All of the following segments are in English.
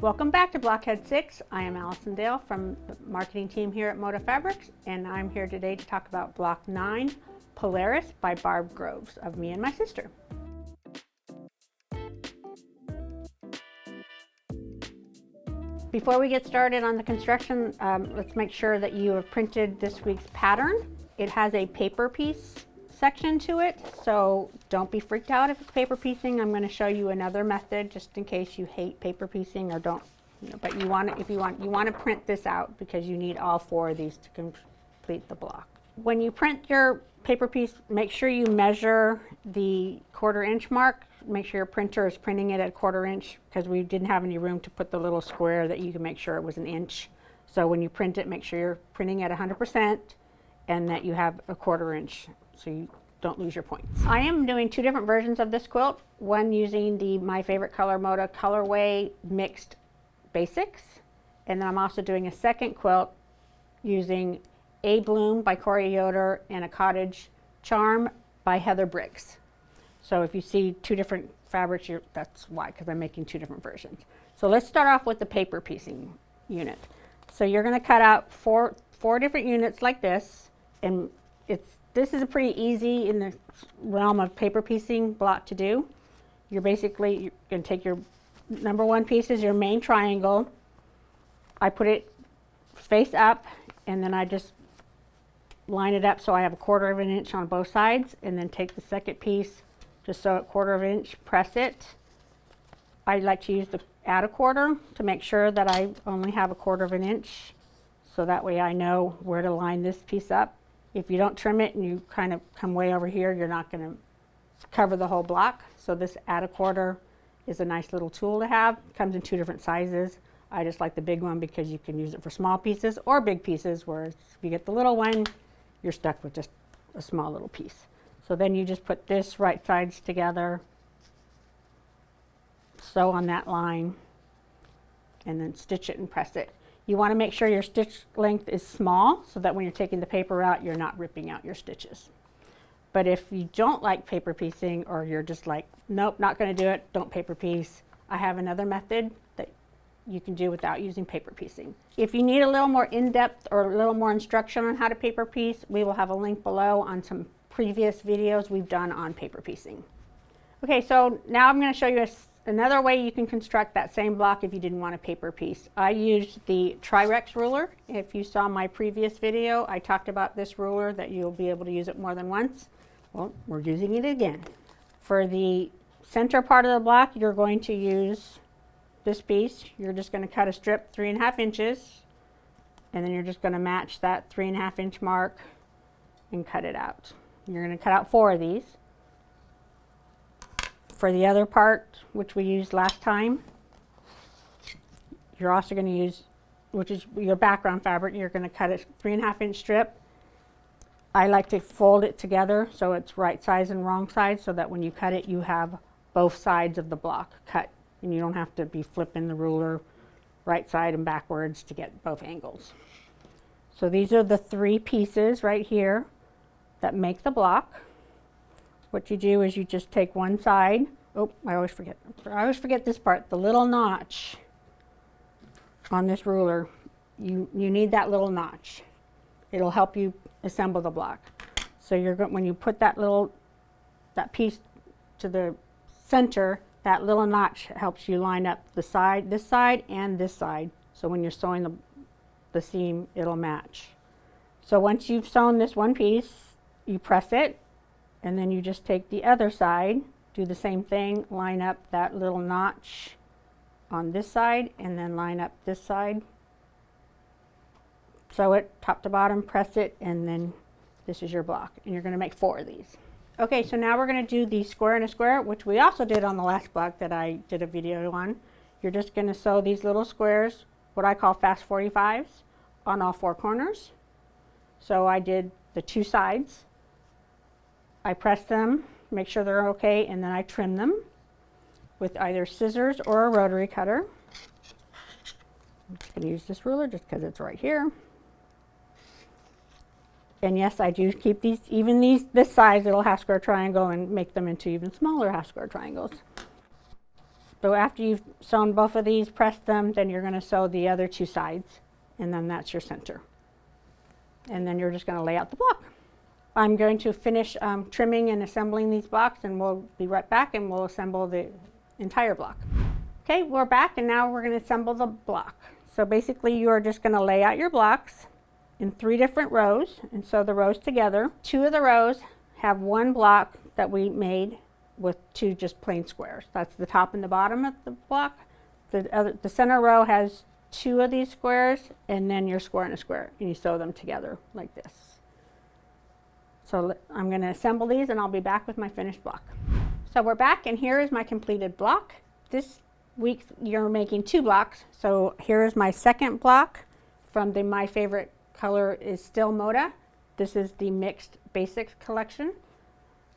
Welcome back to Blockheads 6. I am Allison Dale from the marketing team here at Moda Fabrics, and I'm here today to talk about Block 9, Polaris by Barb Groves of Me and My Sister. Before we get started on the construction, let's make sure that you have printed this week's pattern. It has a paper piece section to it, so don't be freaked out if it's paper piecing. I'm going to show you another method just in case you hate paper piecing or don't, but you want to, you want to print this out because you need all 4 of these to complete the block. When you print your paper piece, make sure you measure the 1/4 inch mark. Make sure your printer is printing it at 1/4 inch because we didn't have any room to put the little square that you can make sure it was 1 inch. So when you print it, make sure you're printing at 100% and that you have a 1/4 inch so you don't lose your points. I am doing 2 different versions of this quilt, one using the My Favorite Color Moda colorway mixed basics, and then I'm also doing a second quilt using A Bloom by Corey Yoder and a Cottage Charm by Heather Briggs. So if you see 2 different fabrics, that's why, because I'm making 2 different versions. So let's start off with the paper piecing unit. So you're going to cut out four different units like this, and this is a pretty easy in the realm of paper piecing block to do. You're going to take your number 1 piece is your main triangle. I put it face up, and then I just line it up so I have a 1/4 inch on both sides, and then take the second piece, just sew it 1/4 inch, press it. I like to use the add a 1/4 to make sure that I only have a 1/4 inch, so that way I know where to line this piece up. If you don't trim it and you kind of come way over here, you're not going to cover the whole block. So this add a 1/4 is a nice little tool to have. It comes in 2 different sizes. I just like the big one because you can use it for small pieces or big pieces, whereas if you get the little one, you're stuck with just a small little piece. So then you just put this right sides together, sew on that line, and then stitch it and press it. You want to make sure your stitch length is small so that when you're taking the paper out, you're not ripping out your stitches. But if you don't like paper piecing, or you're just like, nope, not going to do it, don't paper piece, I have another method that you can do without using paper piecing. If you need a little more in-depth or a little more instruction on how to paper piece, we will have a link below on some previous videos we've done on paper piecing. Okay, so now I'm going to show you another way you can construct that same block if you didn't want a paper piece. I used the Tri-Rex ruler. If you saw my previous video, I talked about this ruler, that you'll be able to use it more than once. Well, we're using it again. For the center part of the block, you're going to use this piece. You're just going to cut a strip 3.5 inches, and then you're just going to match that 3.5 inch mark and cut it out. You're going to cut out 4 of these. For the other part, which we used last time, you're also going to use, which is your background fabric, you're going to cut a 3.5 inch strip. I like to fold it together so it's right size and wrong side, so that when you cut it, you have both sides of the block cut, and you don't have to be flipping the ruler right side and backwards to get both angles. So these are the 3 pieces right here that make the block. What you do is you just take one side. Oh, I always forget this part, the little notch on this ruler. You need that little notch. It'll help you assemble the block. So when you put that piece to the center, that little notch helps you line up the side, this side and this side. So when you're sewing the seam, it'll match. So once you've sewn this one piece, you press it, and then you just take the other side, do the same thing, line up that little notch on this side, and then line up this side. Sew it top to bottom, press it, and then this is your block. And you're going to make 4 of these. Okay, so now we're going to do the square and a square, which we also did on the last block that I did a video on. You're just going to sew these little squares, what I call fast 45s, on all 4 corners. So I did the 2 sides. I press them, make sure they're okay, and then I trim them with either scissors or a rotary cutter. I'm just going to use this ruler just because it's right here. And yes, I do keep these, this size little half square triangle, and make them into even smaller half square triangles. So after you've sewn both of these, press them, then you're going to sew the other two sides, and then that's your center. And then you're just going to lay out the block. I'm going to finish trimming and assembling these blocks, and we'll be right back and we'll assemble the entire block. Okay, we're back, and now we're going to assemble the block. So basically you are just going to lay out your blocks in 3 different rows and sew the rows together. 2 of the rows have 1 block that we made with 2 just plain squares. That's the top and the bottom of the block. The center row has 2 of these squares, and then your square and a square, and you sew them together like this. So I'm going to assemble these, and I'll be back with my finished block. So we're back, and here is my completed block. This week you're making 2 blocks. So here is my second block from the My Favorite Color is Still Moda. This is the Mixed Basics collection.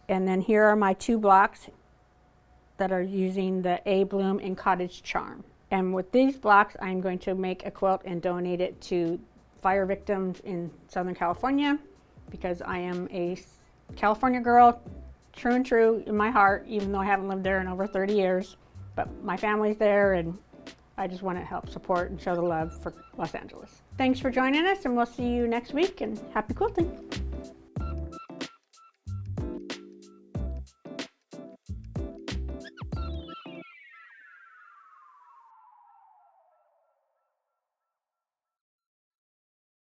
And then here are my 2 blocks that are using the A Bloom in Cottage Charm. And with these blocks, I'm going to make a quilt and donate it to fire victims in Southern California, because I am a California girl, true and true in my heart, even though I haven't lived there in over 30 years. But my family's there, and I just want to help support and show the love for Los Angeles. Thanks for joining us, and we'll see you next week, and happy quilting.